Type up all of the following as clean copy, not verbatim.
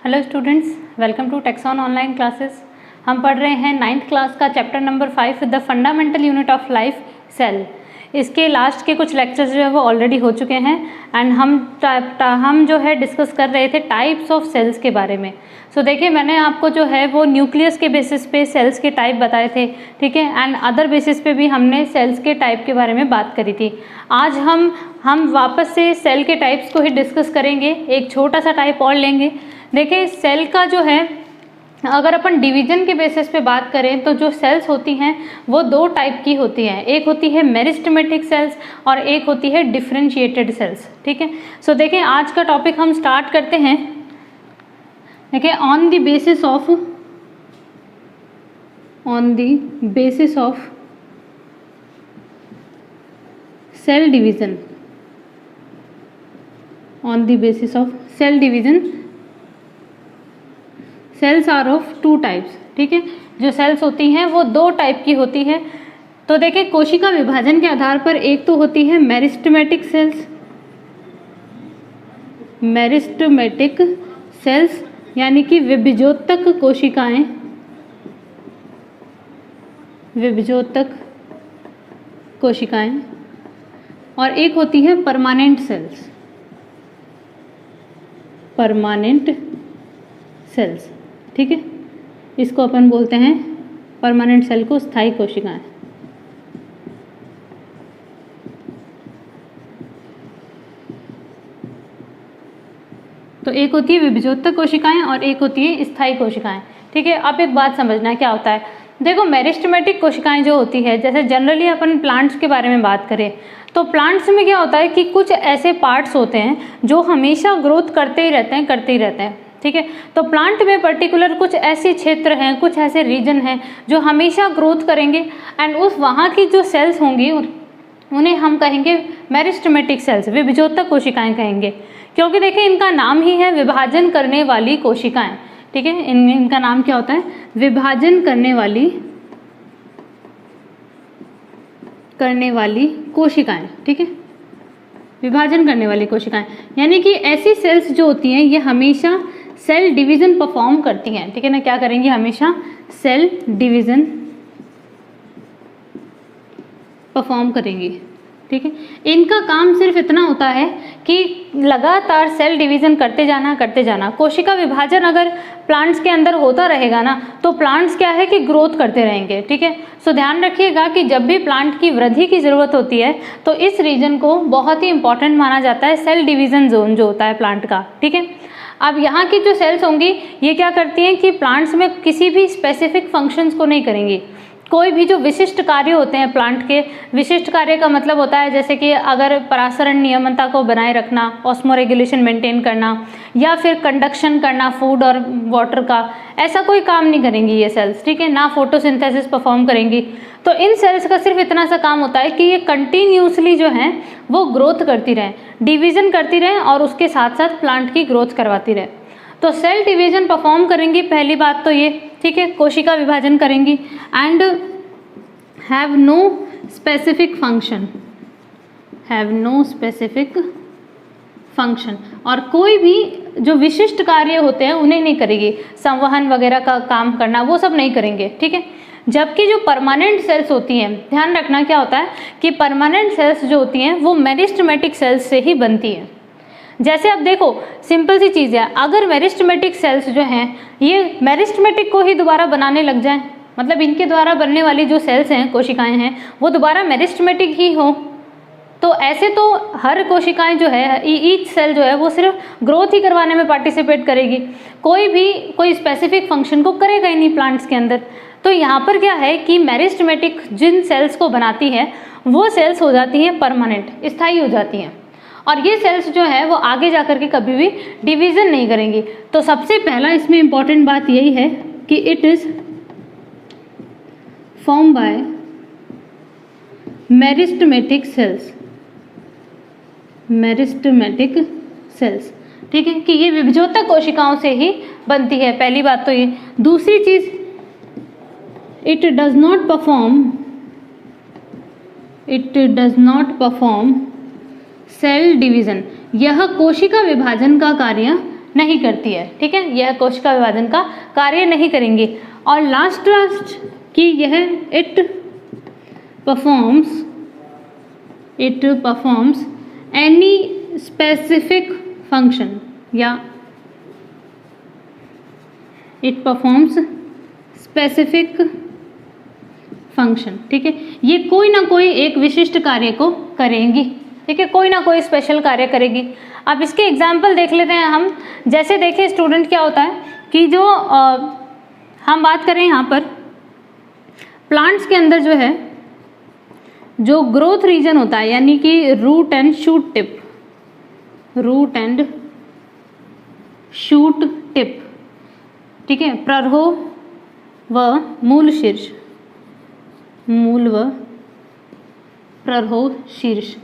Hello students, welcome to Texon online classes. हम पढ़ रहे हैं 9th क्लास का chapter number 5 the fundamental unit of life cell. इसके लास्ट के कुछ लेक्चर्स जो है वो ऑलरेडी हो चुके हैं एंड हम जो है डिस्कस कर रहे थे टाइप्स ऑफ सेल्स के बारे में। सो देखिए, मैंने आपको जो है वो न्यूक्लियस के बेसिस पे सेल्स के टाइप बताए थे, ठीक है, एंड अदर बेसिस पे भी हमने सेल्स के टाइप के बारे में बात करी थी। आज हम वापस से सेल के टाइप्स को ही डिस्कस करेंगे, एक छोटा सा टाइप और लेंगे। देखिए, सेल का जो है अगर अपन डिवीजन के बेसिस पे बात करें तो जो सेल्स होती हैं वो दो टाइप की होती हैं। एक होती है मेरिस्टेमेटिक सेल्स और एक होती है डिफरेंशिएटेड सेल्स, ठीक है। सो देखिए, आज का टॉपिक हम स्टार्ट करते हैं। देखिए, on the basis of cell division, on the basis of cell division cells are of two types, ठीक है। जो सेल्स होती हैं वो दो टाइप की होती है। तो देखिए, कोशिका विभाजन के आधार पर एक तो होती है मेरिस्टेमेटिक सेल्स, मेरिस्टेमेटिक सेल्स यानी कि विभजोतक कोशिकाएं, विभजोतक कोशिकाएं, और एक होती है परमानेंट सेल्स, परमानेंट सेल्स, ठीक है। इसको अपन बोलते हैं परमानेंट सेल को स्थायी कोशिकाएं। तो एक होती है विभजोतक कोशिकाएं और एक होती है स्थायी कोशिकाएं, ठीक है। अब एक बात समझना क्या होता है। देखो, मेरिस्टेमेटिक कोशिकाएं जो होती है, जैसे जनरली अपन प्लांट्स के बारे में बात करें तो प्लांट्स में क्या होता है कि कुछ ऐसे पार्ट्स होते हैं जो हमेशा ग्रोथ करते ही रहते हैं, ठीक है। तो प्लांट में पर्टिकुलर कुछ ऐसे क्षेत्र हैं, कुछ ऐसे रीजन हैं जो हमेशा ग्रोथ करेंगे एंड उस वहाँ की जो सेल्स होंगी उन्हें हम कहेंगे मेरिस्टेमेटिक सेल्स, विभजोतक कोशिकाएं कहेंगे, क्योंकि देखिए इनका नाम ही है विभाजन करने वाली कोशिकाएं, ठीक है। इनका नाम क्या होता है? विभाजन करने वाली कोशिकाएं, ठीक है। विभाजन करने वाली कोशिकाएं यानी कि ऐसी सेल्स जो होती हैं ये हमेशा सेल डिवीजन परफॉर्म करती हैं, ठीक है ना। क्या करेंगी? हमेशा सेल डिवीजन परफॉर्म करेंगी, ठीक है। इनका काम सिर्फ इतना होता है कि लगातार सेल डिवीजन करते जाना। कोशिका विभाजन अगर प्लांट्स के अंदर होता रहेगा ना तो प्लांट्स क्या है कि ग्रोथ करते रहेंगे, ठीक है। सो ध्यान रखिएगा कि जब भी प्लांट की वृद्धि की ज़रूरत होती है तो इस रीजन को बहुत ही इंपॉर्टेंट माना जाता है, सेल डिवीजन जोन जो होता है प्लांट का, ठीक है। अब यहाँ की जो सेल्स होंगी ये क्या करती हैं कि प्लांट्स में किसी भी स्पेसिफिक फंक्शंस को नहीं करेंगी। कोई भी जो विशिष्ट कार्य होते हैं प्लांट के, विशिष्ट कार्य का मतलब होता है जैसे कि अगर परासरण नियमनता को बनाए रखना, ऑस्मोरेगुलेशन मेंटेन करना, या फिर कंडक्शन करना फूड और वाटर का, ऐसा कोई काम नहीं करेंगी ये सेल्स, ठीक है ना। फोटोसिंथेसिस परफॉर्म करेंगी। तो इन सेल्स का सिर्फ इतना सा काम होता है कि ये कंटिन्यूसली जो है वो ग्रोथ करती रहें, डिवीज़न करती रहें और उसके साथ साथ प्लांट की ग्रोथ करवाती रहें। तो सेल डिवीजन परफॉर्म करेंगी, पहली बात तो ये, ठीक है। कोशिका विभाजन करेंगी and have no specific function, और कोई भी जो विशिष्ट कार्य होते हैं उन्हें नहीं करेगी। संवहन वगैरह का काम करना वो सब नहीं करेंगे, ठीक है। जबकि जो परमानेंट सेल्स होती हैं, ध्यान रखना क्या होता है कि परमानेंट सेल्स जो होती हैं वो मेरिस्टेमेटिक सेल्स से ही बनती हैं। जैसे अब देखो, सिंपल सी चीज़ है, अगर मेरिस्टेमेटिक सेल्स जो हैं ये मेरिस्टेमेटिक को ही दोबारा बनाने लग जाएं, मतलब इनके द्वारा बनने वाली जो सेल्स हैं, कोशिकाएं हैं, वो दोबारा मेरिस्टेमेटिक ही हो, तो ऐसे तो हर कोशिकाएं जो है, ईच सेल जो है वो सिर्फ ग्रोथ ही करवाने में पार्टिसिपेट करेगी, कोई स्पेसिफिक फंक्शन को करेगा ही नहीं प्लांट्स के अंदर। तो यहाँ पर क्या है कि मेरिस्टेमेटिक जिन सेल्स को बनाती है वो सेल्स हो जाती हैं परमानेंट, स्थायी हो जाती हैं, और ये सेल्स जो है वो आगे जाकर के कभी भी डिवीज़न नहीं करेंगी। तो सबसे पहला इसमें इम्पॉर्टेंट बात यही है कि it is form by meristematic cells, ठीक है, कि ये विभजोतक कोशिकाओं से ही बनती है, पहली बात तो ये। दूसरी चीज़, it does not perform cell division, यह कोशिका विभाजन का कार्य नहीं करती है, ठीक है, यह कोशिका विभाजन का कार्य नहीं करेंगी। और लास्ट कि यह it performs any specific function, या इट परफॉर्म्स स्पेसिफिक फंक्शन, ठीक है, ये कोई ना कोई एक विशिष्ट कार्य को करेंगी, ठीक है, कोई ना कोई स्पेशल कार्य करेगी। अब इसके एग्जाम्पल देख लेते हैं हम। जैसे देखें स्टूडेंट, क्या होता है कि जो हम बात करें यहाँ पर प्लांट्स के अंदर जो है जो ग्रोथ रीजन होता है, यानी कि रूट एंड शूट टिप, ठीक है, प्ररोह व मूल व प्ररोह शीर्ष।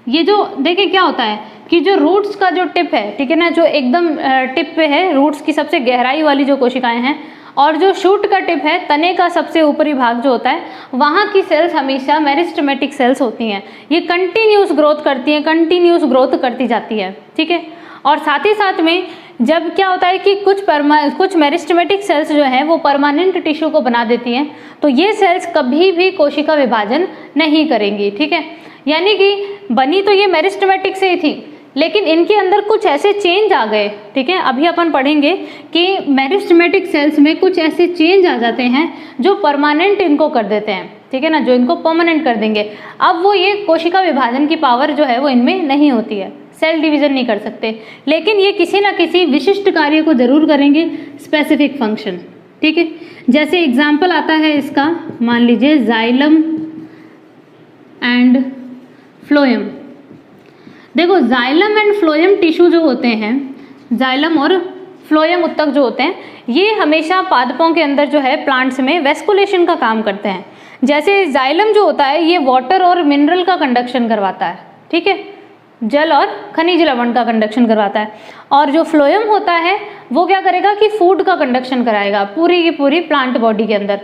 ये जो देखिए क्या होता है कि जो रूट्स का जो टिप है, ठीक है ना, जो एकदम टिप पे है, रूट्स की सबसे गहराई वाली जो कोशिकाएं हैं, और जो शूट का टिप है, तने का सबसे ऊपरी भाग जो होता है, वहाँ की सेल्स हमेशा मेरिस्टेमेटिक सेल्स होती हैं। ये कंटिन्यूस ग्रोथ करती हैं, कंटिन्यूस ग्रोथ करती जाती है, ठीक है। और साथ ही साथ में जब क्या होता है कि कुछ मेरिस्टेमेटिक सेल्स जो हैं वो परमानेंट टिश्यू को बना देती हैं, तो ये सेल्स कभी भी कोशिका विभाजन नहीं करेंगी, ठीक है। यानी कि बनी तो ये मेरिस्टेमेटिक से ही थी, लेकिन इनके अंदर कुछ ऐसे चेंज आ गए, ठीक है। अभी अपन पढ़ेंगे कि मेरिस्टेमेटिक सेल्स में कुछ ऐसे चेंज आ जाते हैं जो परमानेंट इनको कर देते हैं, ठीक है ना, जो इनको परमानेंट कर देंगे। अब वो ये कोशिका विभाजन की पावर जो है वो इनमें नहीं होती है, सेल डिवीजन नहीं कर सकते, लेकिन ये किसी ना किसी विशिष्ट कार्य को जरूर करेंगे, स्पेसिफिक फंक्शन, ठीक है। जैसे एग्जाम्पल आता है इसका, मान लीजिए जाइलम एंड फ्लोएम। देखो जाइलम एंड फ्लोएम टिश्यू जो होते हैं, जाइलम और फ्लोएम उत्तक जो होते हैं, ये हमेशा पादपों के अंदर जो है प्लांट्स में वेस्कुलेशन का काम करते हैं। जैसे जाइलम जो होता है ये वाटर और मिनरल का कंडक्शन करवाता है, ठीक है, जल और खनिज लवण का कंडक्शन करवाता है। और जो फ्लोएम होता है वो क्या करेगा कि फूड का कंडक्शन कराएगा पूरी की पूरी प्लांट बॉडी के अंदर।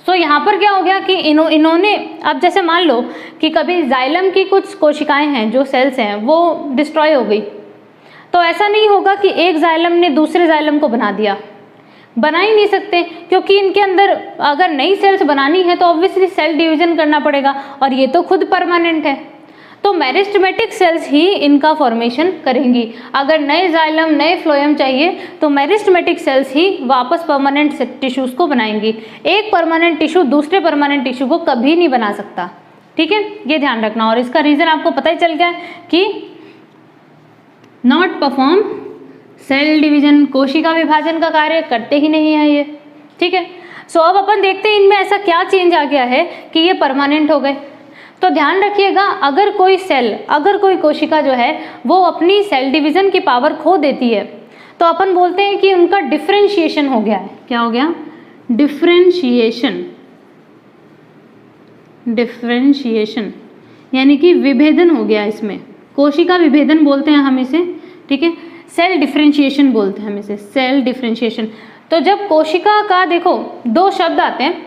सो यहाँ पर क्या हो गया कि इन्होंने अब जैसे मान लो कि कभी जाइलम की कुछ कोशिकाएं हैं, जो सेल्स हैं, वो डिस्ट्रॉय हो गई, तो ऐसा नहीं होगा कि एक जाइलम ने दूसरे जाइलम को बना दिया, बना ही नहीं सकते, क्योंकि इनके अंदर अगर नई सेल्स बनानी है तो ऑब्वियसली सेल डिवीजन करना पड़ेगा, और ये तो खुद परमानेंट है, तो मेरिस्टेमेटिक सेल्स ही इनका फॉर्मेशन करेंगी। अगर नए जाइलम, नए फ्लोएम चाहिए तो मेरिस्टेमेटिक सेल्स ही वापस परमानेंट टिश्यूज को बनाएंगी। एक परमानेंट टिश्यू दूसरे परमानेंट टिश्यू को कभी नहीं बना सकता, ठीक है, ये ध्यान रखना। और इसका रीजन आपको पता ही चल गया कि नॉट परफॉर्म सेल डिवीजन, कोशिका विभाजन का कार्य करते ही नहीं है ये, ठीक है। सो अब अपन देखते हैं इनमें ऐसा क्या चेंज आ गया है कि ये परमानेंट हो गए। तो ध्यान रखिएगा, अगर कोई सेल, अगर कोई कोशिका जो है वो अपनी सेल डिवीजन की पावर खो देती है, तो अपन बोलते हैं कि उनका डिफरेंशिएशन हो गया है। क्या हो गया? डिफरेंशिएशन, यानी कि विभेदन हो गया इसमें, कोशिका विभेदन बोलते हैं हम इसे, ठीक है, सेल डिफरेंशिएशन बोलते हैं हम इसे, सेल डिफरेंशिएशन। तो जब कोशिका का देखो दो शब्द आते हैं,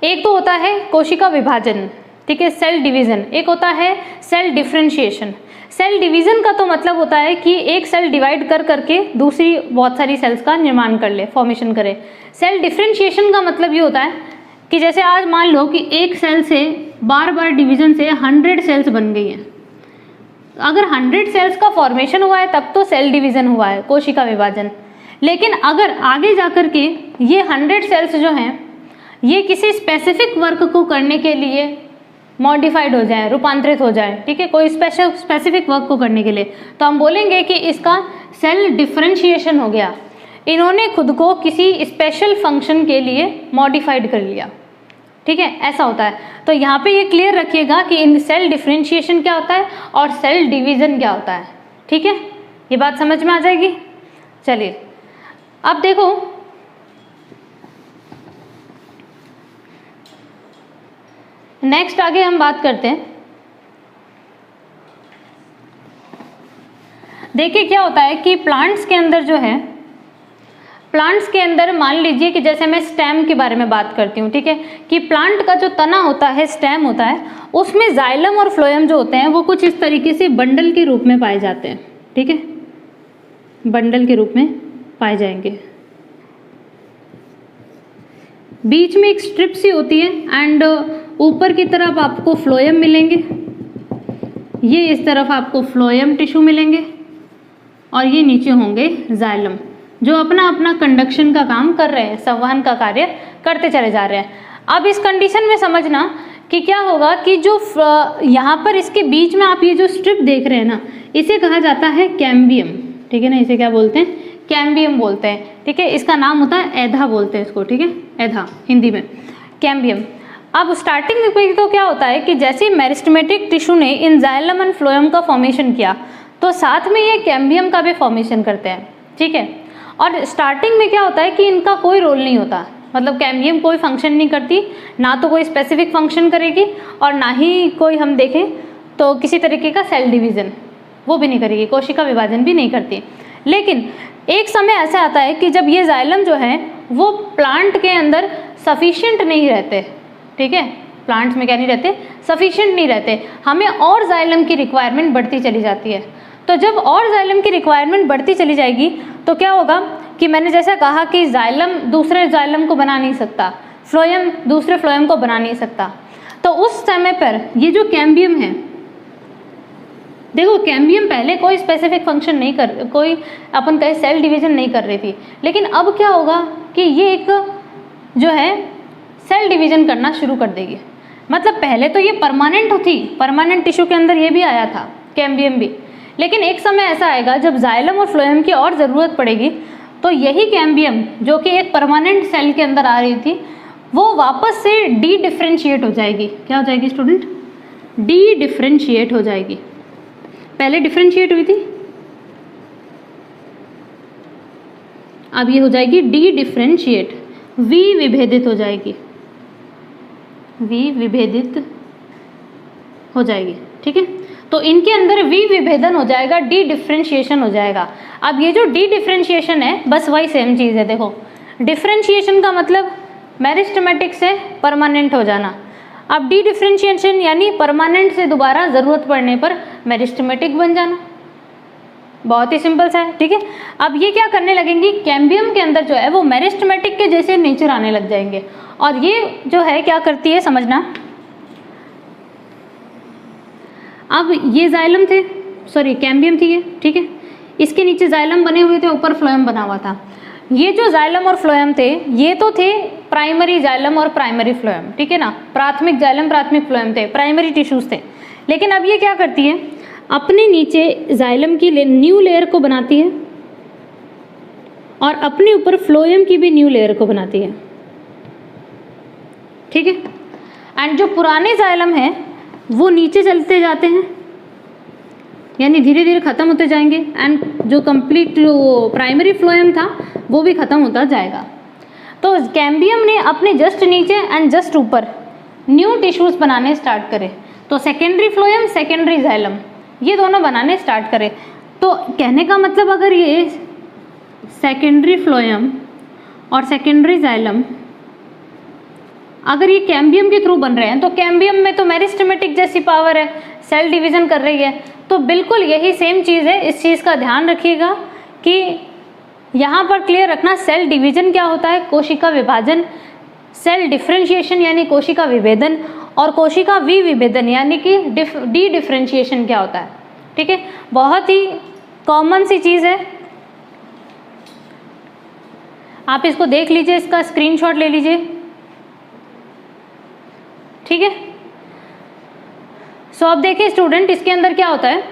एक तो होता है कोशिका विभाजन, ठीक है, सेल डिवीजन, एक होता है सेल डिफरेंशिएशन। सेल डिवीजन का तो मतलब होता है कि एक सेल डिवाइड कर करके दूसरी बहुत सारी सेल्स का निर्माण कर ले, फॉर्मेशन करे। सेल डिफरेंशिएशन का मतलब ये होता है कि जैसे आज मान लो कि एक सेल से बार बार डिवीजन से 100 सेल्स बन गई हैं, अगर 100 सेल्स का फॉर्मेशन हुआ है तब तो सेल डिवीजन हुआ है, कोशिका विभाजन। लेकिन अगर आगे जाकर के ये 100 सेल्स जो हैं ये किसी स्पेसिफिक वर्क को करने के लिए मॉडिफाइड हो जाए, रूपांतरित हो जाए, ठीक है, कोई स्पेसिफिक वर्क को करने के लिए, तो हम बोलेंगे कि इसका सेल डिफरेंशिएशन हो गया, इन्होंने खुद को किसी स्पेशल फंक्शन के लिए मॉडिफाइड कर लिया, ठीक है, ऐसा होता है। तो यहाँ पे ये क्लियर रखिएगा कि इन सेल डिफरेंशिएशन क्या होता है और सेल डिवीजन क्या होता है, ठीक है, ये बात समझ में आ जाएगी। चलिए अब देखो नेक्स्ट आगे हम बात करते हैं। देखिए क्या होता है कि प्लांट्स के अंदर जो है, प्लांट्स के अंदर मान लीजिए कि जैसे मैं स्टेम के बारे में बात करती हूँ, ठीक है, कि प्लांट का जो तना होता है, स्टेम होता है, उसमें जाइलम और फ्लोएम जो होते हैं वो कुछ इस तरीके से बंडल के रूप में पाए जाते हैं, ठीक है, बंडल के रूप में पाए जाएंगे। बीच में एक स्ट्रिप सी होती है एंड ऊपर की तरफ आपको फ्लोएम मिलेंगे, ये इस तरफ आपको फ्लोएम टिश्यू मिलेंगे और ये नीचे होंगे जाइलम, जो अपना अपना कंडक्शन का काम कर रहे हैं, संवहन का कार्य करते चले जा रहे हैं। अब इस कंडीशन में समझना कि क्या होगा कि जो यहाँ पर इसके बीच में आप ये जो स्ट्रिप देख रहे हैं ना, इसे कहा जाता है कैम्बियम, ठीक है ना, इसे क्या बोलते हैं, कैम्बियम बोलते हैं, ठीक है। इसका नाम होता है एधा बोलते हैं इसको, ठीक है, एधा हिंदी में, कैम्बियम। अब स्टार्टिंग में तो क्या होता है कि जैसे मेरिस्टेमेटिक टिश्यू ने इन जाइलम एंड फ्लोएम का फॉर्मेशन किया तो साथ में ये कैम्बियम का भी फॉर्मेशन करते हैं, ठीक है। और स्टार्टिंग में क्या होता है कि इनका कोई रोल नहीं होता, मतलब कैम्बियम कोई फंक्शन नहीं करती, ना तो कोई स्पेसिफिक फंक्शन करेगी और ना ही कोई हम देखें तो किसी तरीके का सेल डिवीज़न वो भी नहीं करेगी, कोशिका विभाजन भी नहीं करती। लेकिन एक समय ऐसा आता है कि जब ये जाइलम जो है वो प्लांट के अंदर सफिशिएंट नहीं रहते, ठीक है, प्लांट्स में क्या नहीं रहते, सफिशिएंट नहीं रहते, हमें और जाइलम की रिक्वायरमेंट बढ़ती चली जाती है। तो जब और जाइलम की रिक्वायरमेंट बढ़ती चली जाएगी तो क्या होगा कि मैंने जैसा कहा कि जाइलम दूसरे जाइलम को बना नहीं सकता, फ्लोएम दूसरे फ्लोएम को बना नहीं सकता, तो उस समय पर ये जो कैम्बियम है, देखो कैम्बियम पहले कोई स्पेसिफिक फंक्शन नहीं कर, कोई अपन कहे सेल डिवीजन नहीं कर रही थी, लेकिन अब क्या होगा कि ये एक जो है सेल डिवीजन करना शुरू कर देगी। मतलब पहले तो ये परमानेंट थी, परमानेंट टिश्यू के अंदर ये भी आया था कैम्बियम भी, लेकिन एक समय ऐसा आएगा जब जाइलम और फ्लोएम की और ज़रूरत पड़ेगी तो यही कैम्बियम जो कि एक परमानेंट सेल के अंदर आ रही थी वो वापस से डी डिफ्रेंशिएट हो जाएगी। क्या हो जाएगी स्टूडेंट? डी डिफ्रेंशिएट हो जाएगी। पहले डिफ्रेंशिएट हुई थी, अब ये हो जाएगी डी डिफ्रेंशिएट, वी विभेदित हो जाएगी, वी विभेदित हो जाएगी, ठीक है। तो इनके अंदर वी विभेदन हो जाएगा, डी डिफ्रेंशिएशन हो जाएगा। अब ये जो डी डिफ्रेंशिएशन है बस वही सेम चीज़ है। देखो डिफ्रेंशिएशन का मतलब मेरिस्टेमेटिक से परमानेंट हो जाना, अब डी डिफ्रेंशिएशन यानी परमानेंट से दोबारा ज़रूरत पड़ने पर मेरिस्टेमेटिक बन जाना। बहुत ही सिंपल सा है, ठीक है। अब ये क्या करने लगेंगी, कैम्बियम के अंदर जो है वो मेरिस्टेमेटिक के जैसे नेचर आने लग जाएंगे और ये जो है क्या करती है समझना। अब ये जाइलम थे, सॉरी कैम्बियम थी ये, ठीक है, इसके नीचे जाइलम बने हुए थे, ऊपर फ्लोएम बना हुआ था। ये जो जाइलम और फ्लोएम थे ये तो थे प्राइमरी जाइलम और प्राइमरी फ्लोएम, ठीक है ना, प्राथमिक जाइलम प्राथमिक फ्लोएम थे, प्राइमरी टिश्यूज थे। लेकिन अब ये क्या करती है, अपने नीचे जाइलम की न्यू लेयर को बनाती है और अपने ऊपर फ्लोएम की भी न्यू लेयर को बनाती है, ठीक है। एंड जो पुराने जाइलम है वो नीचे चलते जाते हैं, यानी धीरे धीरे ख़त्म होते जाएंगे एंड जो कंप्लीट जो प्राइमरी फ्लोएम था वो भी ख़त्म होता जाएगा। तो कैम्बियम ने अपने जस्ट नीचे एंड जस्ट ऊपर न्यू टिश्यूज़ बनाने स्टार्ट करे, तो सेकेंडरी फ्लोएम सेकेंडरी जाइलम ये दोनों बनाने स्टार्ट करे। तो कहने का मतलब अगर ये सेकेंडरी फ्लोएम और सेकेंडरी जाइलम अगर ये कैम्बियम के थ्रू बन रहे हैं तो कैम्बियम में तो मेरिस्टेमेटिक जैसी पावर है, सेल डिवीज़न कर रही है, तो बिल्कुल यही सेम चीज़ है। इस चीज़ का ध्यान रखिएगा कि यहाँ पर क्लियर रखना सेल डिवीज़न क्या होता है, कोशिका विभाजन, सेल डिफ्रेंशिएशन यानी कोशिका विभेदन और कोशिका विभेदन यानी कि डी डिफ्रेंशिएशन क्या होता है, ठीक है। बहुत ही कॉमन सी चीज़ है, आप इसको देख लीजिए, इसका स्क्रीनशॉट ले लीजिए, ठीक है। सो अब देखिए स्टूडेंट, इसके अंदर क्या होता है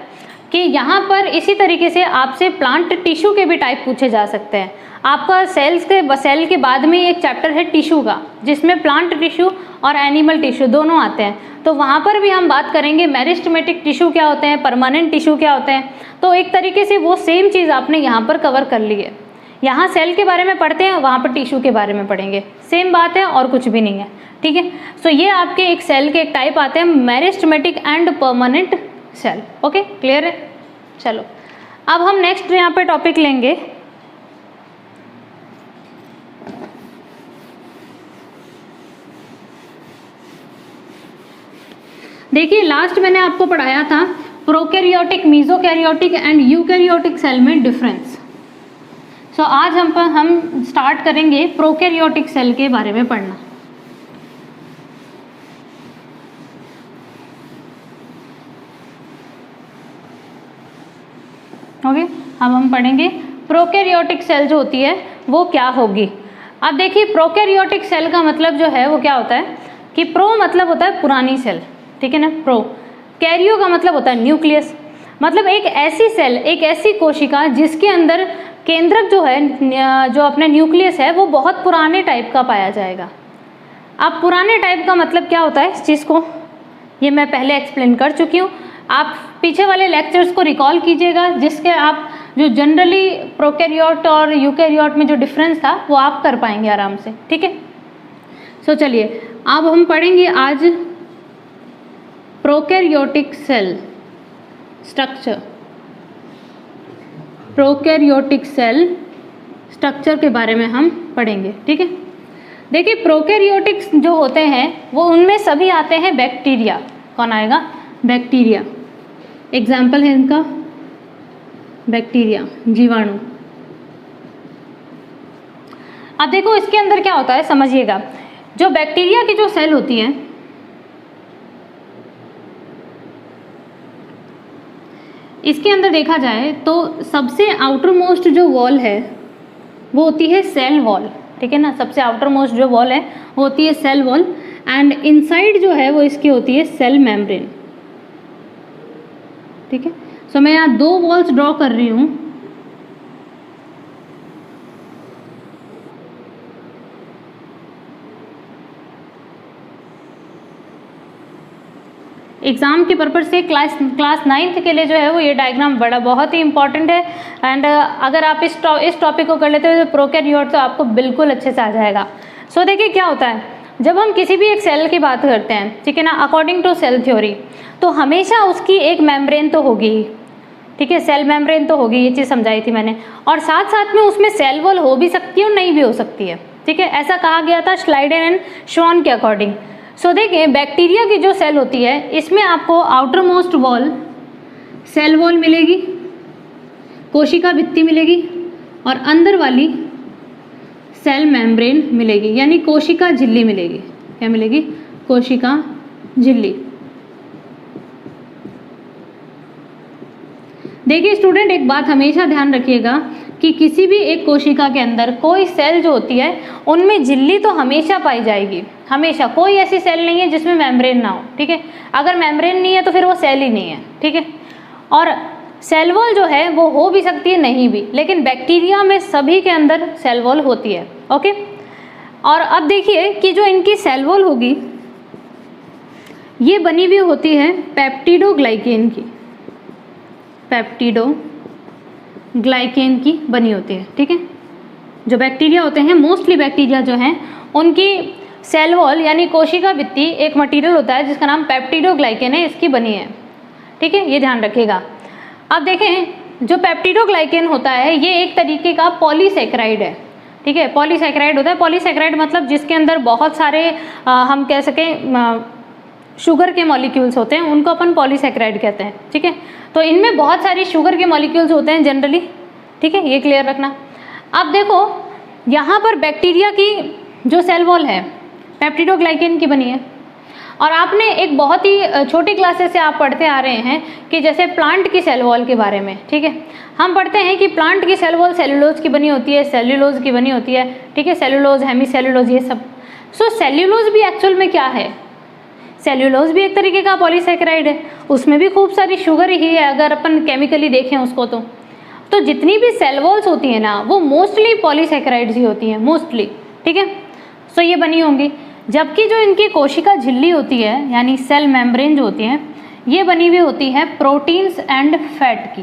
कि यहाँ पर इसी तरीके से आपसे प्लांट टिश्यू के भी टाइप पूछे जा सकते हैं। आपका सेल के बाद में एक चैप्टर है टिश्यू का, जिसमें प्लांट टिश्यू और एनिमल टिश्यू दोनों आते हैं, तो वहाँ पर भी हम बात करेंगे मेरिस्टेमेटिक टिश्यू क्या होते हैं, परमानेंट टिश्यू क्या होते हैं। तो एक तरीके से वो सेम चीज़ आपने यहाँ पर कवर कर ली है। यहाँ सेल के बारे में पढ़ते हैं, वहाँ पर टिश्यू के बारे में पढ़ेंगे, सेम बात है और कुछ भी नहीं है, ठीक है। सो ये आपके एक सेल के एक टाइप आते हैं meristematic and permanent cell. Okay, clear है। चलो अब हम नेक्स्ट यहाँ पे टॉपिक लेंगे देखिए लास्ट मैंने आपको पढ़ाया था प्रोकैरियोटिक, मीजोकैरियोटिक एंड यूकैरियोटिक सेल में डिफरेंस, सो आज हम स्टार्ट करेंगे प्रोकैरियोटिक सेल के बारे में पढ़ना। ओके, अब हम पढ़ेंगे प्रोकैरियोटिक सेल जो होती है वो क्या होगी। अब देखिए प्रोकैरियोटिक सेल का मतलब जो है वो क्या होता है कि प्रो मतलब होता है पुरानी सेल, ठीक है ना, प्रो। कैरियो का मतलब होता है न्यूक्लियस, मतलब एक ऐसी सेल, एक ऐसी कोशिका जिसके अंदर केंद्रक जो है, जो अपने न्यूक्लियस है वो बहुत पुराने टाइप का पाया जाएगा। अब पुराने टाइप का मतलब क्या होता है इस चीज़ को, ये मैं पहले एक्सप्लेन कर चुकी हूँ। आप पीछे वाले लेक्चर्स को रिकॉल कीजिएगा, जिसके आप जो जनरली प्रोकैरियोट और यूकैरियोट में जो डिफरेंस था वो आप कर पाएंगे आराम से, ठीक है। सो चलिए अब हम पढ़ेंगे आज prokaryotic cell structure, prokaryotic cell structure के बारे में हम पढ़ेंगे, ठीक है। देखिए प्रोकैरियोटिक्स जो होते हैं वो उनमें सभी आते हैं बैक्टीरिया। कौन आएगा? बैक्टीरिया। एग्जाम्पल है इनका बैक्टीरिया, जीवाणु। अब देखो इसके अंदर क्या होता है समझिएगा। जो बैक्टीरिया की जो सेल होती है, इसके अंदर देखा जाए तो सबसे आउटर मोस्ट जो वॉल है वो होती है सेल वॉल, ठीक है ना। सबसे आउटर मोस्ट जो वॉल है वो होती है सेल वॉल, एंड इनसाइड जो है वो इसकी होती है सेल मेम्ब्रेन, ठीक है। सो मैं यहाँ दो वॉल्स ड्रॉ कर रही हूँ। एग्ज़ाम के पर्पज़ से क्लास 9th के लिए जो है वो ये डायग्राम बहुत ही इंपॉर्टेंट है। एंड अगर आप इस टॉपिक को कर लेते हो तो प्रोकैरियोट तो आपको बिल्कुल अच्छे से आ जाएगा। सो देखिए क्या होता है, जब हम किसी भी एक सेल की बात करते हैं, ठीक है ना, अकॉर्डिंग टू सेल थ्योरी, तो हमेशा उसकी एक मेम्ब्रेन तो होगी ही, ठीक है। सेल मेम्ब्रेन तो होगी, ये चीज़ समझाई थी मैंने। और साथ साथ में उसमें सेल वॉल हो भी सकती है और नहीं भी हो सकती है, ठीक है। ऐसा कहा गया था श्लाइडर एंड श्वान के अकॉर्डिंग। सो देखिए बैक्टीरिया की जो सेल होती है इसमें आपको outermost wall cell wall मिलेगी, कोशिका भित्ति मिलेगी, और अंदर वाली सेल मेम्ब्रेन मिलेगी, यानी कोशिका झिल्ली मिलेगी। क्या मिलेगी? कोशिका झिल्ली। देखिए स्टूडेंट, एक बात हमेशा ध्यान रखिएगा कि किसी भी एक कोशिका के अंदर कोई सेल जो होती है उनमें झिल्ली तो हमेशा पाई जाएगी, हमेशा। कोई ऐसी सेल नहीं है जिसमें मेम्ब्रेन ना हो, ठीक है। अगर मेम्ब्रेन नहीं है तो फिर वो सेल ही नहीं है, ठीक है। और सेल वॉल जो है वो हो भी सकती है, नहीं भी, लेकिन बैक्टीरिया में सभी के अंदर सेल वॉल होती है, ओके। और अब देखिए कि जो इनकी सेल वॉल होगी ये बनी हुई होती है पेप्टिडोग्लाइकेन की, पेप्टिडोग्लाइकेन की बनी होती है, ठीक है। जो बैक्टीरिया होते हैं, मोस्टली बैक्टीरिया जो हैं उनकी सेल वॉल यानी कोशिका भित्ति एक मटेरियल होता है जिसका नाम पेप्टिडोग्लाइकेन है, इसकी बनी है, ठीक है। ये ध्यान रखिएगा। अब देखें जो पेप्टिडोग्लाइकेन होता है ये एक तरीके का पॉलीसैकेराइड है, ठीक है। पॉलीसैकेराइड होता है। पॉलीसैकेराइड मतलब जिसके अंदर बहुत सारे हम कह सकें शुगर के मॉलिक्यूल्स होते हैं, उनको अपन पॉलीसैकेराइड कहते हैं, ठीक है। तो इनमें बहुत सारी शुगर के मॉलिक्यूल्स होते हैं जनरली, ठीक है, ये क्लियर रखना। अब देखो यहाँ पर बैक्टीरिया की जो सेल वॉल है पेप्टिडोग्लाइकेन की बनी है, और आपने एक बहुत ही छोटी क्लासेस से आप पढ़ते आ रहे हैं कि जैसे प्लांट की सेल वॉल के बारे में, ठीक है। हम पढ़ते हैं कि प्लांट की सेल वॉल सेलुलोज की बनी होती है, सेल्यूलोज की बनी होती है, ठीक है, सेलुलोज, हेमीसेल्यूलोज, ये सब। सो सेल्यूलोज भी एक्चुअल में क्या है? सेल्यूलोज भी एक तरीके का पॉलीसैकेराइड है, उसमें भी खूब सारी शुगर ही है अगर अपन केमिकली देखें उसको। तो जितनी भी सेल वॉल्स होती हैं ना वो मोस्टली पॉलीसैकेराइड्स ही होती हैं, मोस्टली, ठीक है। सो ये बनी होंगी। जबकि जो इनकी कोशिका झिल्ली होती है यानी सेल मेम्ब्रेन जो होती है ये बनी हुई होती है प्रोटीन्स एंड फैट की,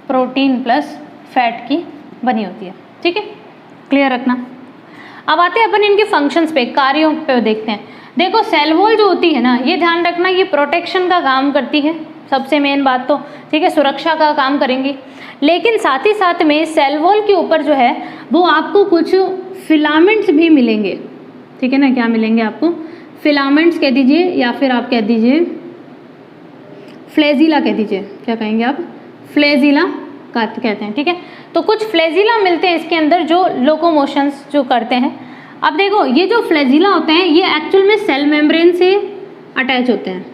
प्रोटीन प्लस फैट की बनी होती है, ठीक है, क्लियर रखना। अब आते हैं अपन इनके फंक्शंस पे, कार्यों पे देखते हैं। देखो सेल वॉल जो होती है ना ये ध्यान रखना ये प्रोटेक्शन का काम करती है, सबसे मेन बात तो, ठीक है, सुरक्षा का काम करेंगी। लेकिन साथ ही साथ में सेल वॉल के ऊपर जो है वो आपको कुछ फिलामेंट्स भी मिलेंगे, ठीक है ना। क्या मिलेंगे आपको? फिलामेंट्स कह दीजिए या फिर आप कह दीजिए फ्लैजिला कह दीजिए। क्या कहेंगे आप? फ्लैजिला कहते हैं, ठीक है। तो कुछ फ्लैजिला मिलते हैं इसके अंदर जो लोकोमोशंस जो करते हैं। अब देखो ये जो फ्लैजिला होते हैं ये एक्चुअल में सेल मेम्ब्रेन से अटैच होते हैं।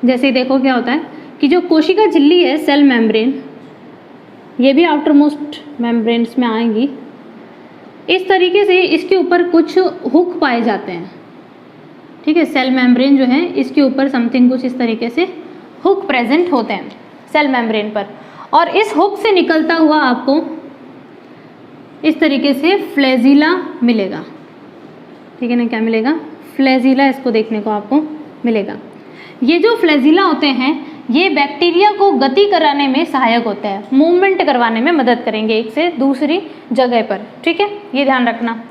जैसे देखो क्या होता है कि जो कोशिका झिल्ली है सेल मेम्ब्रेन, ये भी आउटर मोस्ट मेम्ब्रेन्स में आएंगी। इस तरीके से इसके ऊपर कुछ हुक पाए जाते हैं, ठीक है। सेल मेम्ब्रेन जो है इसके ऊपर समथिंग कुछ इस तरीके से हुक प्रेजेंट होते हैं सेल मेम्ब्रेन पर, और इस हुक से निकलता हुआ आपको इस तरीके से फ्लैजिला मिलेगा, ठीक है ना। क्या मिलेगा? फ्लैजिला इसको देखने को आपको मिलेगा। ये जो फ्लैजिला होते हैं ये बैक्टीरिया को गति कराने में सहायक होते हैं, मूवमेंट करवाने में मदद करेंगे एक से दूसरी जगह पर, ठीक है, ये ध्यान रखना।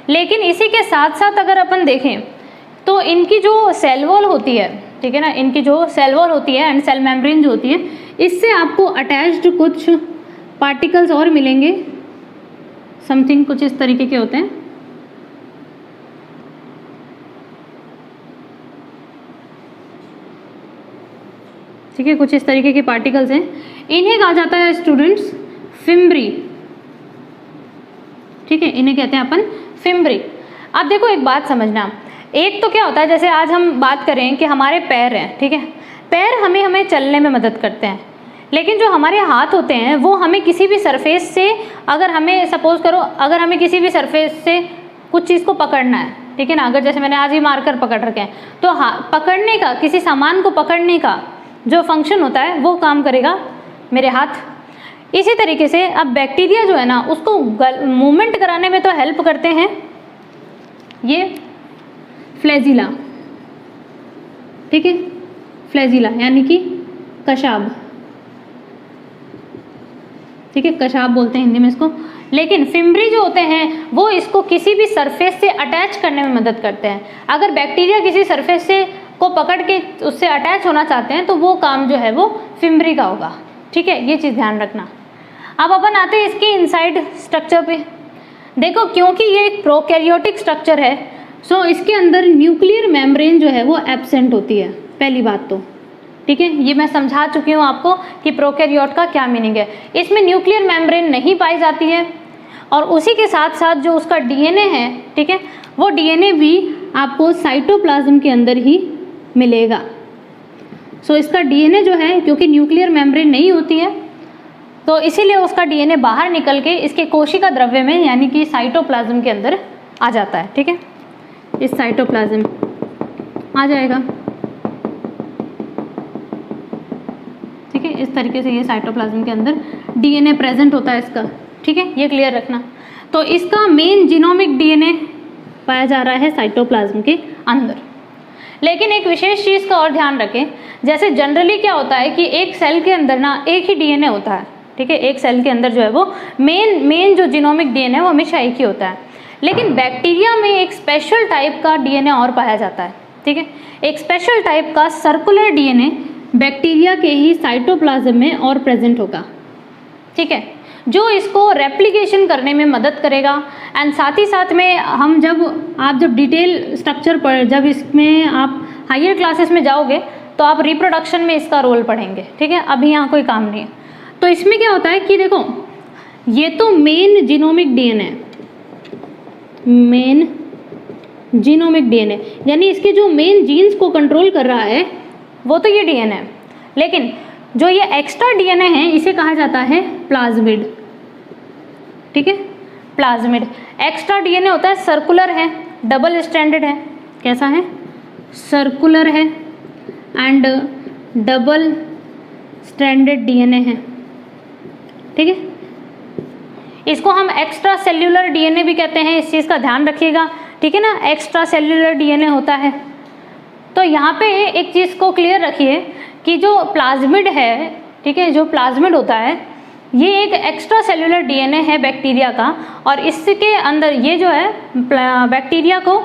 लेकिन इसी के साथ साथ अगर अपन देखें तो इनकी जो सेल वॉल होती है, ठीक है ना, इनकी जो सेल वॉल होती है एंड सेल मेम्ब्रेन जो होती है, इससे आपको अटैच्ड कुछ पार्टिकल्स और मिलेंगे, समथिंग कुछ इस तरीके के होते हैं। ठीक है, कुछ इस तरीके के पार्टिकल्स हैं। इन्हें कहा जाता है स्टूडेंट्स फिम्ब्री, ठीक है, इन्हें कहते हैं अपन फिम्ब्री। अब देखो एक बात समझना, एक तो क्या होता है, जैसे आज हम बात करें कि हमारे पैर हैं, ठीक है, पैर हमें चलने में मदद करते हैं, लेकिन जो हमारे हाथ होते हैं वो हमें किसी भी सरफेस से, अगर हमें सपोज करो अगर हमें किसी भी सरफेस से कुछ चीज़ को पकड़ना है, ठीक है ना, अगर जैसे मैंने आज ही मार्कर पकड़ रखे हैं, तो हाँ, पकड़ने का, किसी सामान को पकड़ने का जो फंक्शन होता है वो काम करेगा मेरे हाथ। इसी तरीके से अब बैक्टीरिया जो है ना उसको मूवमेंट कराने में तो हेल्प करते हैं ये फ्लैजिला, ठीक है, फ्लैजिला यानी कि कशाब, ठीक है, कशाब बोलते हैं हिंदी में इसको। लेकिन फिम्ब्री जो होते हैं वो इसको किसी भी सरफेस से अटैच करने में मदद करते हैं। अगर बैक्टीरिया किसी सरफेस से को पकड़ के उससे अटैच होना चाहते हैं तो वो काम जो है वो फिम्ब्री का होगा, ठीक है, ये चीज़ ध्यान रखना। अब अपन आते हैं इसके इनसाइड स्ट्रक्चर पे। देखो क्योंकि ये एक प्रोकैरियोटिक स्ट्रक्चर है, सो इसके अंदर न्यूक्लियर मेम्ब्रेन जो है वो एब्सेंट होती है, पहली बात तो, ठीक है, ये मैं समझा चुकी हूँ आपको कि प्रोकैरियोट का क्या मीनिंग है। इसमें न्यूक्लियर मेम्ब्रेन नहीं पाई जाती है, और उसी के साथ साथ जो उसका डीएनए है, ठीक है, वो डीएनए भी आपको साइटोप्लाज्म के अंदर ही मिलेगा। सो इसका डीएनए जो है, क्योंकि न्यूक्लियर मेम्ब्रेन नहीं होती है तो इसीलिए उसका डीएनए बाहर निकल के इसके कोशिका द्रव्य में यानी कि साइटोप्लाज्म के अंदर आ जाता है, ठीक है, इस साइटोप्लाज्म आ जाएगा, ठीक है, इस तरीके से ये साइटोप्लाज्म के अंदर डीएनए प्रेजेंट होता है इसका, ठीक है, ये क्लियर रखना। तो इसका मेन जीनोमिक डीएनए पाया जा रहा है साइटोप्लाज्म के अंदर। लेकिन एक विशेष चीज़ का और ध्यान रखें, जैसे जनरली क्या होता है कि एक सेल के अंदर ना एक ही डीएनए होता है, ठीक है, एक सेल के अंदर जो है वो मेन जो जीनोमिक डीएनए वो हमेशा एक ही होता है। लेकिन बैक्टीरिया में एक स्पेशल टाइप का डीएनए और पाया जाता है, ठीक है, एक स्पेशल टाइप का सर्कुलर डीएनए बैक्टीरिया के ही साइटोप्लाज्म में और प्रेजेंट होगा, ठीक है, जो इसको रेप्लिकेशन करने में मदद करेगा। एंड साथ ही साथ में हम आप जब डिटेल स्ट्रक्चर पर जब इसमें आप हायर क्लासेस में जाओगे तो आप रिप्रोडक्शन में इसका रोल पढ़ेंगे, ठीक है, अभी यहाँ कोई काम नहीं है। तो इसमें क्या होता है कि देखो ये तो main genomic DNA, main genomic DNA यानी इसके जो मेन जीन्स को कंट्रोल कर रहा है वो तो ये डीएनए है, लेकिन जो ये एक्स्ट्रा डीएनए है इसे कहा जाता है प्लाज्मिड, ठीक है, प्लाज्मिड। एक्स्ट्रा डीएनए होता है, सर्कुलर है, डबल स्ट्रैंडेड है, कैसा है, सर्कुलर है एंड डबल स्ट्रैंडेड डीएनए है, ठीक है, इसको हम एक्स्ट्रा सेल्यूलर डीएनए भी कहते हैं, इस चीज़ का ध्यान रखिएगा, ठीक है ना, एक्स्ट्रा सेल्यूलर डीएनए होता है। तो यहाँ पे एक चीज़ को क्लियर रखिए कि जो प्लाज्मिड है, ठीक है, जो प्लाज्मिड होता है ये एक एक्स्ट्रा सेल्यूलर डीएनए है बैक्टीरिया का, और इसके अंदर ये जो है बैक्टीरिया को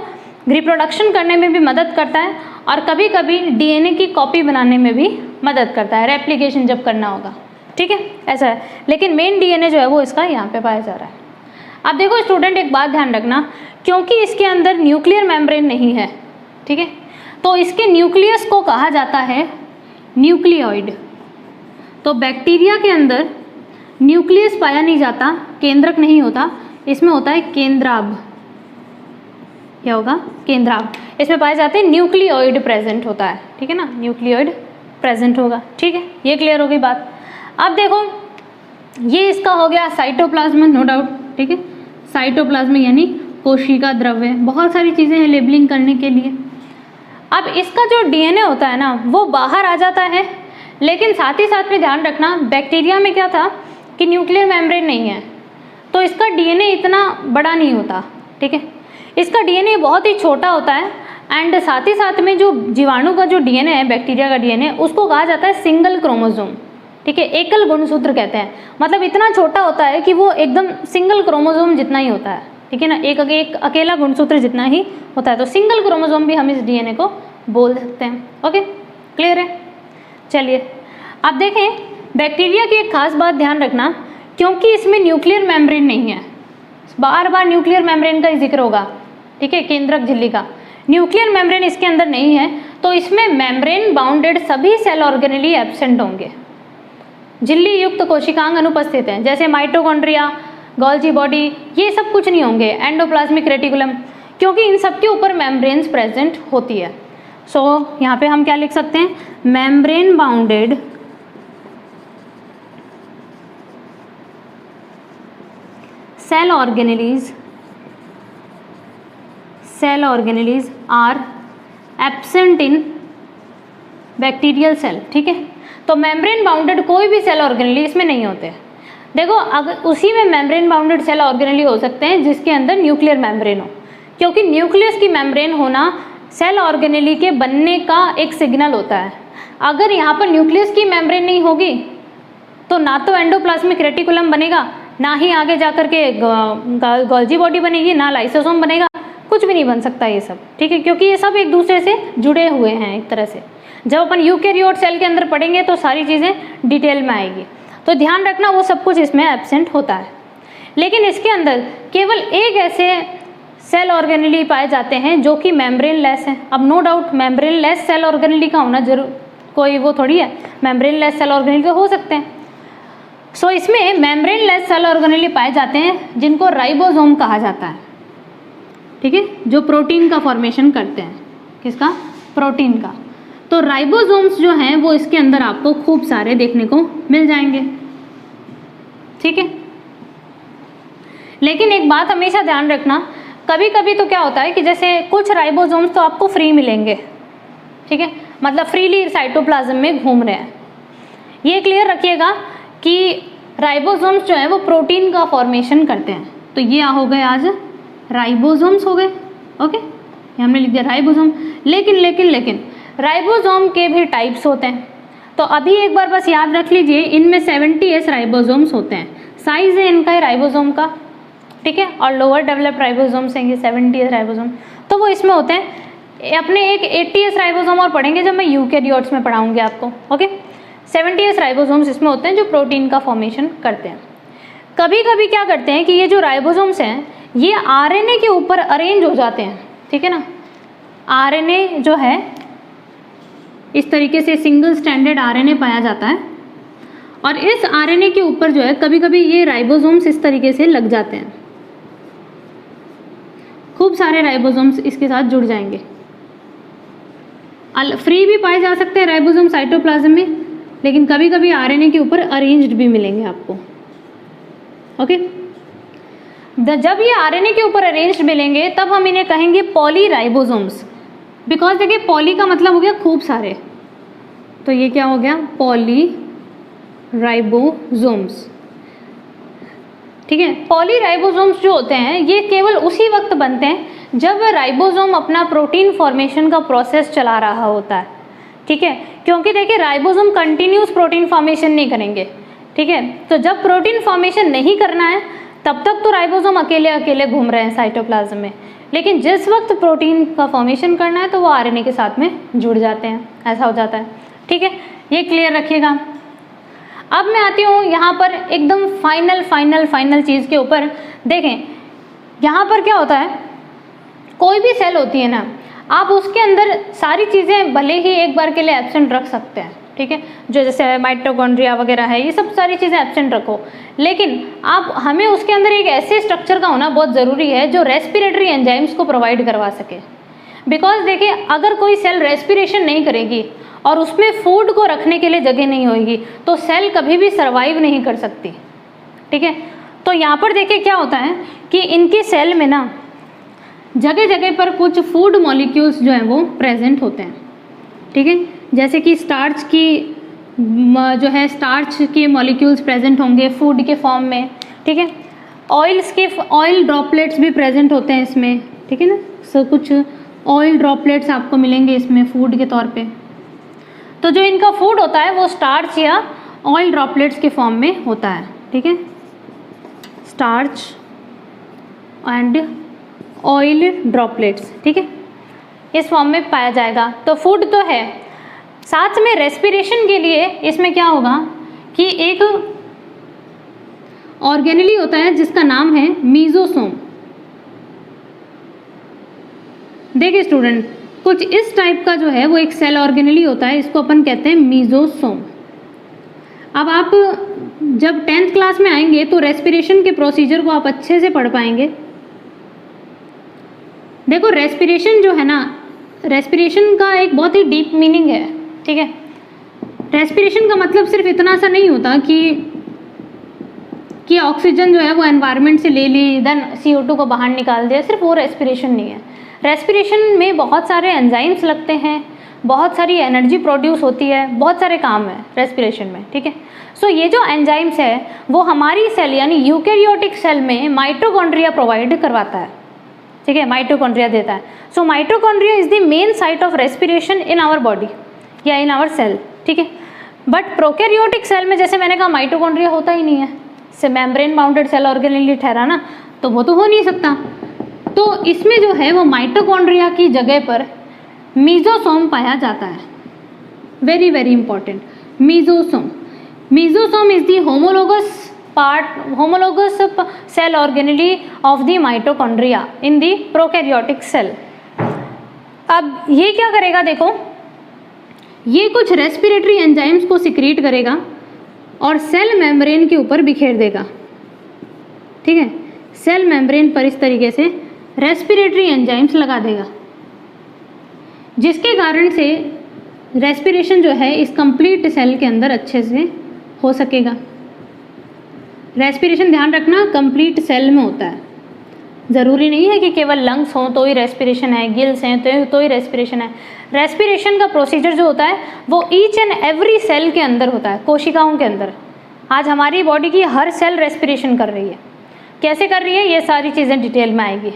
रिप्रोडक्शन करने में भी मदद करता है और कभी कभी डीएनए की कॉपी बनाने में भी मदद करता है, रेप्लिकेशन जब करना होगा, ठीक है, ऐसा है। लेकिन मेन डीएनए जो है वो इसका यहाँ पे पाया जा रहा है। अब देखो स्टूडेंट एक बात ध्यान रखना, क्योंकि इसके अंदर न्यूक्लियर मेम्ब्रेन नहीं है, ठीक है, तो इसके न्यूक्लियस को कहा जाता है न्यूक्लियोइड। तो बैक्टीरिया के अंदर न्यूक्लियस पाया नहीं जाता, केंद्रक नहीं होता, इसमें होता है केंद्राभ। क्या होगा? केंद्राभ। इसमें पाए जाते हैं न्यूक्लियोइड प्रेजेंट होता है, ठीक है ना, न्यूक्लियोइड प्रेजेंट होगा। ठीक है, ये क्लियर हो गई बात। अब देखो ये इसका हो गया साइटोप्लाज्म, नो डाउट, ठीक है, साइटोप्लाज्म यानी कोशिका द्रव्य। बहुत सारी चीज़ें हैं लेबलिंग करने के लिए। अब इसका जो डीएनए होता है ना वो बाहर आ जाता है, लेकिन साथ ही साथ में ध्यान रखना बैक्टीरिया में क्या था कि न्यूक्लियर मेम्ब्रेन नहीं है, तो इसका डीएनए इतना बड़ा नहीं होता, ठीक है, इसका डीएनए बहुत ही छोटा होता है। एंड साथ ही साथ में जो जीवाणु का जो डीएनए है, बैक्टीरिया का डीएनए, उसको कहा जाता है सिंगल क्रोमोसोम, ठीक है, एकल गुणसूत्र कहते हैं। मतलब इतना छोटा होता है कि वो एकदम सिंगल क्रोमोसोम जितना ही होता है, ठीक है ना, एक अकेला गुणसूत्र जितना ही होता है। तो सिंगल क्रोमोसोम भी हम इस डीएनए को बोल सकते हैं। ओके, क्लियर है? चलिए अब देखें बैक्टीरिया की एक खास बात ध्यान रखना, क्योंकि इसमें न्यूक्लियर मेम्ब्रेन नहीं है, बार बार न्यूक्लियर मेम्ब्रेन का ही जिक्र होगा, ठीक है, केंद्रक झिल्ली का। न्यूक्लियर मेम्ब्रेन इसके अंदर नहीं है, तो इसमें मेम्ब्रेन बाउंडेड सभी सेल ऑर्गेनेली एब्सेंट होंगे। झिल्ली युक्त कोशिकांग अनुपस्थित हैं, जैसे माइटोकॉन्ड्रिया, गोल्जी बॉडी, ये सब कुछ नहीं होंगे। एंडोप्लाज्मिक रेटिकुलम, क्योंकि इन सब के ऊपर मेम्ब्रेन्स प्रेजेंट होती है। सो यहाँ पे हम क्या लिख सकते हैं? Membrane bounded cell organelles are absent in bacterial cell, ठीक है। तो मेम्ब्रेन बाउंडेड कोई भी सेल ऑर्गेनेली इसमें नहीं होते। देखो अगर उसी में मेम्ब्रेन बाउंडेड सेल ऑर्गेनेली हो सकते हैं जिसके अंदर न्यूक्लियर मेम्ब्रेन हो, क्योंकि न्यूक्लियस की मेम्ब्रेन होना सेल ऑर्गेनेली के बनने का एक सिग्नल होता है। अगर यहाँ पर न्यूक्लियस की मेम्ब्रेन नहीं होगी तो ना तो एंडोप्लाज्मिक रेटिकुलम बनेगा, ना ही आगे जाकर के गोल्जी बॉडी बनेगी, ना लाइसोसोम बनेगा, कुछ भी नहीं बन सकता ये सब, ठीक है, क्योंकि ये सब एक दूसरे से जुड़े हुए हैं एक तरह से। जब अपन यूकेरियोट सेल के अंदर पढ़ेंगे तो सारी चीज़ें डिटेल में आएगी, तो ध्यान रखना वो सब कुछ इसमें एब्सेंट होता है। लेकिन इसके अंदर केवल एक ऐसे सेल ऑर्गेनेली पाए जाते हैं जो कि मेम्ब्रेन लेस हैं। अब no doubt membrane less cell organelle का होना जरूर कोई वो थोड़ी है, मेम्ब्रेन लेस सेल ऑर्गेनेली तो हो सकते हैं। सो इसमें मेम्ब्रेन लेस सेल ऑर्गेनेली पाए जाते हैं जिनको राइबोसोम कहा जाता है, ठीक है, जो प्रोटीन का फॉर्मेशन करते हैं। किसका? प्रोटीन का। तो राइबोसोम्स जो हैं वो इसके अंदर आपको खूब सारे देखने को मिल जाएंगे, ठीक है। लेकिन एक बात हमेशा ध्यान रखना, कभी कभी तो क्या होता है कि जैसे कुछ राइबोसोम्स तो आपको फ्री मिलेंगे, ठीक है, मतलब फ्रीली साइटोप्लाज्म में घूम रहे हैं। ये क्लियर रखिएगा कि राइबोसोम्स जो है वो प्रोटीन का फॉर्मेशन करते हैं। तो ये हो गए आज राइबोसोम्स हो गए, ओके, ये हमने लिख दिया राइबोसोम। लेकिन राइबोसोम के भी टाइप्स होते हैं। तो अभी एक बार बस याद रख लीजिए, इनमें 70S राइबोसोम्स होते हैं, साइज है इनका राइबोसोम का, ठीक है, और लोअर डेवलप्ड राइबोसोम्स हैं ये 70S राइबोसोम, तो वो इसमें होते हैं। अपने एक 80S राइबोसोम और पढ़ेंगे जब मैं यूकेरियोट्स में पढ़ाऊंगी आपको, ओके। 70S राइबोसोम्स इसमें होते हैं जो प्रोटीन का फॉर्मेशन करते हैं। कभी कभी क्या करते हैं कि ये जो राइबोसोम्स हैं ये आरएनए के ऊपर अरेंज हो जाते हैं, ठीक है ना। आरएनए जो है इस तरीके से सिंगल स्टैंडर्ड आरएनए पाया जाता है, और इस आरएनए के ऊपर जो है कभी कभी ये राइबोसोम्स इस तरीके से लग जाते हैं, खूब सारे राइबोसोम्स इसके साथ जुड़ जाएंगे। फ्री भी पाए जा सकते हैं राइबोसोम साइटोप्लाज्म में, लेकिन कभी कभी आरएनए के ऊपर अरेंज्ड भी मिलेंगे आपको, ओके। जब ये आरएनए के ऊपर अरेंज्ड मिलेंगे तब हम इन्हें कहेंगे पॉलीराइबोसोम्स, बिकॉज देखिए पॉली का मतलब हो गया खूब सारे, तो ये क्या हो गया? पॉलीराइबोसोम्स, ठीक है। पॉलीराइबोसोम्स जो होते हैं ये केवल उसी वक्त बनते हैं जब राइबोसोम अपना प्रोटीन फॉर्मेशन का प्रोसेस चला रहा होता है, ठीक है, क्योंकि देखिए राइबोसोम कंटिन्यूस प्रोटीन फॉर्मेशन नहीं करेंगे, ठीक है। तो जब प्रोटीन फॉर्मेशन नहीं करना है तब तक तो राइबोसोम अकेले अकेले घूम रहे हैं साइटोप्लाज्म में, लेकिन जिस वक्त प्रोटीन का फॉर्मेशन करना है तो वो आरएनए के साथ में जुड़ जाते हैं, ऐसा हो जाता है, ठीक है। ये क्लियर रखिएगा। अब मैं आती हूँ यहाँ पर एकदम फाइनल चीज़ के ऊपर। देखें यहाँ पर क्या होता है, कोई भी सेल होती है ना, आप उसके अंदर सारी चीज़ें भले ही एक बार के लिए एब्सेंट रख सकते हैं, ठीक है, जो जैसे माइटोकॉन्ड्रिया वगैरह है, ये सब सारी चीज़ें एब्सेंट रखो। लेकिन अब हमें उसके अंदर एक ऐसे स्ट्रक्चर का होना बहुत ज़रूरी है जो रेस्पिरेटरी एंजाइम्स को प्रोवाइड करवा सके। बिकॉज देखिए, अगर कोई सेल रेस्पिरेशन नहीं करेगी और उसमें फूड को रखने के लिए जगह नहीं होगी तो सेल कभी भी सर्वाइव नहीं कर सकती। ठीक है, तो यहाँ पर देखिए क्या होता है कि इनकी सेल में ना जगह जगह पर कुछ फूड मॉलिक्यूल्स जो हैं वो प्रेजेंट होते हैं। ठीक है, जैसे कि स्टार्च की जो है स्टार्च के मॉलिक्यूल्स प्रेजेंट होंगे फूड के फॉर्म में। ठीक है, ऑयल ड्रॉपलेट्स भी प्रेजेंट होते हैं इसमें। ठीक है ना, सो कुछ ऑयल ड्रॉपलेट्स आपको मिलेंगे इसमें फूड के तौर पे। तो जो इनका फूड होता है वो स्टार्च या ऑयल ड्रॉपलेट्स के फॉर्म में होता है। ठीक है, स्टार्च एंड ऑयल ड्रॉपलेट्स, ठीक है, इस फॉर्म में पाया जाएगा। तो फूड तो है, साथ में रेस्पिरेशन के लिए इसमें क्या होगा कि एक ऑर्गेनेली होता है जिसका नाम है मीजोसोम। देखिए स्टूडेंट, कुछ इस टाइप का जो है वो एक सेल ऑर्गेनेली होता है, इसको अपन कहते हैं मीजोसोम। अब आप जब 10th क्लास में आएंगे तो रेस्पिरेशन के प्रोसीजर को आप अच्छे से पढ़ पाएंगे। देखो रेस्पिरेशन जो है ना, रेस्पिरेशन का एक बहुत ही डीप मीनिंग है। ठीक है, रेस्पिरेशन का मतलब सिर्फ इतना सा नहीं होता कि ऑक्सीजन जो है वो एनवायरनमेंट से ले ली देन CO2 को बाहर निकाल दिया, सिर्फ वो रेस्पिरेशन नहीं है। रेस्पिरेशन में बहुत सारे एंजाइम्स लगते हैं, बहुत सारी एनर्जी प्रोड्यूस होती है, बहुत सारे काम है रेस्पिरेशन में। ठीक है, सो ये जो एंजाइम्स है वो हमारी सेल यानी यूकैरियोटिक सेल में माइटोकॉन्ड्रिया प्रोवाइड करवाता है। ठीक है, माइटोकॉन्ड्रिया देता है। So mitochondria is the main site of respiration in our body या इन आवर सेल। ठीक है, बट प्रोकैरियोटिक सेल में जैसे मैंने कहा माइटोकॉन्ड्रिया होता ही नहीं है, से मेम्ब्रेन बाउंडेड सेल ऑर्गेनेली ठहरा ना, तो वो तो हो नहीं सकता। तो इसमें जो है वो माइटोकॉन्ड्रिया की जगह पर मीजोसोम पाया जाता है। Very very important, mesosome. Mesosome is the homologous cell organelle of the mitochondria in the prokaryotic cell। अब ये क्या करेगा, देखो ये कुछ रेस्पिरेटरी एंजाइम्स को सिक्रीट करेगा और सेल मेम्ब्रेन के ऊपर बिखेर देगा। ठीक है, सेल मेम्ब्रेन पर इस तरीके से रेस्पिरेटरी एंजाइम्स लगा देगा, जिसके कारण से रेस्पिरेशन जो है इस कंप्लीट सेल के अंदर अच्छे से हो सकेगा। रेस्पिरेशन ध्यान रखना कंप्लीट सेल में होता है, ज़रूरी नहीं है कि केवल लंग्स हों तो ही रेस्पिरेशन है, गिल्स हैं तो ही रेस्पिरेशन है। रेस्पिरेशन का प्रोसीजर जो होता है वो ईच एंड एवरी सेल के अंदर होता है, कोशिकाओं के अंदर। आज हमारी बॉडी की हर सेल रेस्पिरेशन कर रही है। कैसे कर रही है ये सारी चीज़ें डिटेल में आएगी।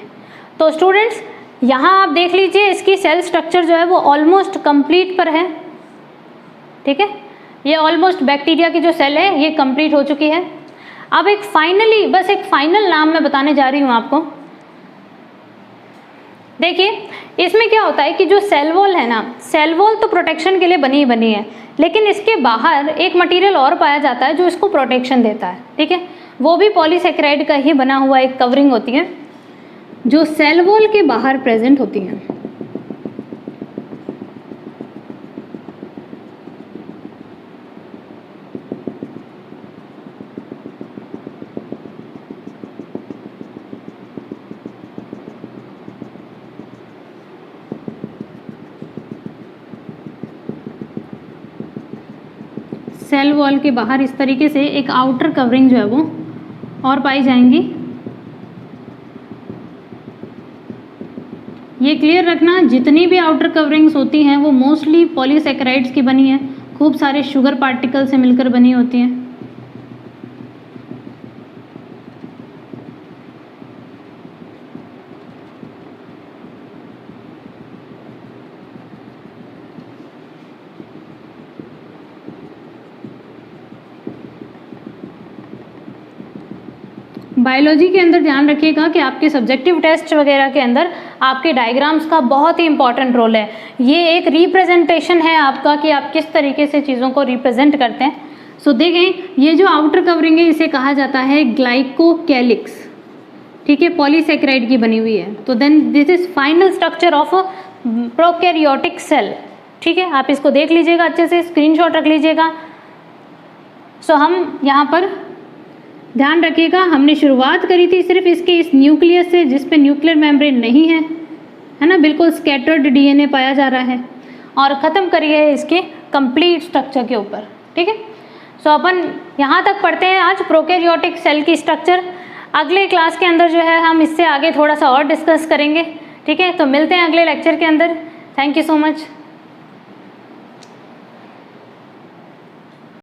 तो स्टूडेंट्स यहाँ आप देख लीजिए इसकी सेल स्ट्रक्चर जो है वो ऑलमोस्ट कंप्लीट पर है। ठीक है, ये ऑलमोस्ट बैक्टीरिया की जो सेल है ये कंप्लीट हो चुकी है। अब एक फाइनली बस एक फाइनल नाम मैं बताने जा रही हूँ आपको। देखिए इसमें क्या होता है कि जो सेल वॉल है ना, सेल वॉल तो प्रोटेक्शन के लिए बनी ही बनी है, लेकिन इसके बाहर एक मटेरियल और पाया जाता है जो इसको प्रोटेक्शन देता है। ठीक है, वो भी पॉलीसेकेराइड का ही बना हुआ एक कवरिंग होती है जो सेल वॉल के बाहर प्रेजेंट होती हैं। सेल वॉल के बाहर इस तरीके से एक आउटर कवरिंग जो है वो और पाई जाएंगी। ये क्लियर रखना, जितनी भी आउटर कवरिंग्स होती हैं वो मोस्टली पॉलीसेकेराइड्स की बनी है, खूब सारे शुगर पार्टिकल से मिलकर बनी होती हैं। बायोलॉजी के अंदर ध्यान रखिएगा कि आपके सब्जेक्टिव टेस्ट वगैरह के अंदर आपके डायग्राम्स का बहुत ही इंपॉर्टेंट रोल है। ये एक रिप्रेजेंटेशन है आपका कि आप किस तरीके से चीज़ों को रिप्रेजेंट करते हैं। सो देखें ये जो आउटर कवरिंग है इसे कहा जाता है ग्लाइकोकैलिक्स। ठीक है, पॉलीसेकेराइड की बनी हुई है। तो then this is final structure of prokaryotic cell. ठीक है, आप इसको देख लीजिएगा, अच्छे से स्क्रीनशॉट रख लीजिएगा। सो हम यहाँ पर ध्यान रखिएगा, हमने शुरुआत करी थी सिर्फ इसके इस न्यूक्लियस से जिस पे न्यूक्लियर मेम्ब्रेन नहीं है ना, बिल्कुल स्कैटर्ड डीएनए पाया जा रहा है, और ख़त्म करिए इसके कंप्लीट स्ट्रक्चर के ऊपर। ठीक है, सो अपन यहाँ तक पढ़ते हैं आज प्रोकैरियोटिक सेल की स्ट्रक्चर। अगले क्लास के अंदर जो है हम इससे आगे थोड़ा सा और डिस्कस करेंगे। ठीक है, तो मिलते हैं अगले लेक्चर के अंदर। Thank you so much.